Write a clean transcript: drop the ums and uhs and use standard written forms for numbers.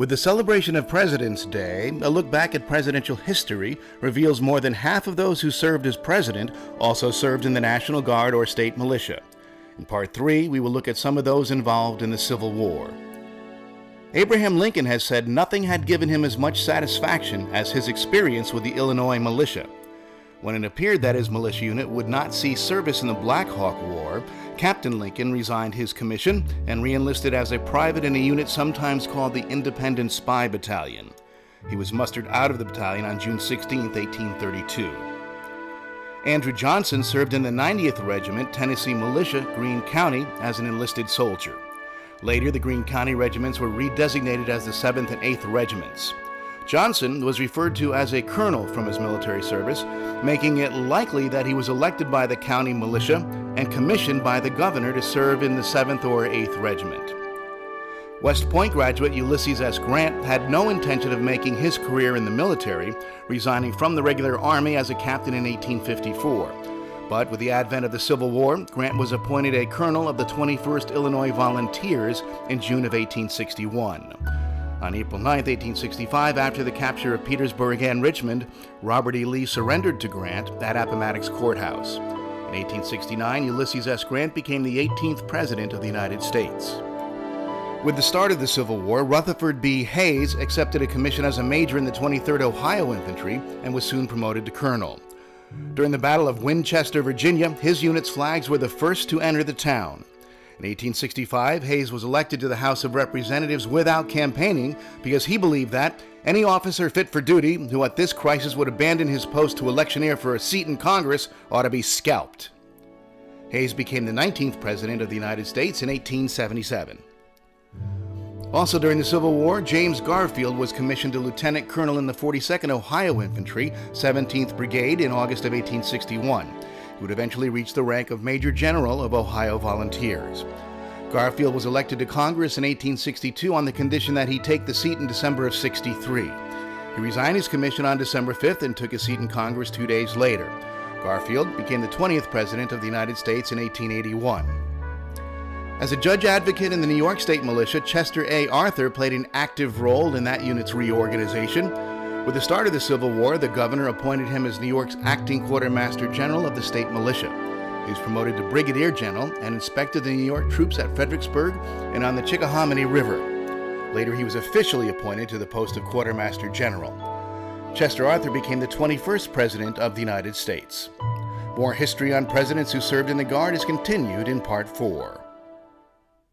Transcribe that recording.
With the celebration of President's Day, a look back at presidential history reveals more than half of those who served as president also served in the National Guard or state militia. In Part 3, we will look at some of those involved in the Civil War. Abraham Lincoln has said nothing had given him as much satisfaction as his experience with the Illinois militia. When it appeared that his militia unit would not see service in the Black Hawk War, Captain Lincoln resigned his commission and re-enlisted as a private in a unit sometimes called the Independent Spy Battalion. He was mustered out of the battalion on June 16, 1832. Andrew Johnson served in the 90th Regiment, Tennessee Militia, Greene County, as an enlisted soldier. Later, the Greene County regiments were redesignated as the 7th and 8th Regiments. Johnson was referred to as a colonel from his military service, making it likely that he was elected by the county militia and commissioned by the governor to serve in the 7th or 8th Regiment. West Point graduate Ulysses S. Grant had no intention of making his career in the military, resigning from the regular army as a captain in 1854. But with the advent of the Civil War, Grant was appointed a colonel of the 21st Illinois Volunteers in June of 1861. On April 9, 1865, after the capture of Petersburg and Richmond, Robert E. Lee surrendered to Grant at Appomattox Courthouse. In 1869, Ulysses S. Grant became the 18th President of the United States. With the start of the Civil War, Rutherford B. Hayes accepted a commission as a major in the 23rd Ohio Infantry and was soon promoted to colonel. During the Battle of Winchester, Virginia, his unit's flags were the first to enter the town. In 1865, Hayes was elected to the House of Representatives without campaigning because he believed that any officer fit for duty who at this crisis would abandon his post to electioneer for a seat in Congress ought to be scalped. Hayes became the 19th President of the United States in 1877. Also during the Civil War, James Garfield was commissioned a lieutenant colonel in the 42nd Ohio Infantry, 17th Brigade in August of 1861. He would eventually reach the rank of Major General of Ohio Volunteers. Garfield was elected to Congress in 1862 on the condition that he take the seat in December of '63. He resigned his commission on December 5th and took a seat in Congress 2 days later. Garfield became the 20th President of the United States in 1881. As a judge advocate in the New York State Militia, Chester A. Arthur played an active role in that unit's reorganization. With the start of the Civil War, the governor appointed him as New York's acting quartermaster general of the state militia. He was promoted to brigadier general and inspected the New York troops at Fredericksburg and on the Chickahominy River. Later, he was officially appointed to the post of quartermaster general. Chester Arthur became the 21st President of the United States. More history on presidents who served in the Guard is continued in Part 4.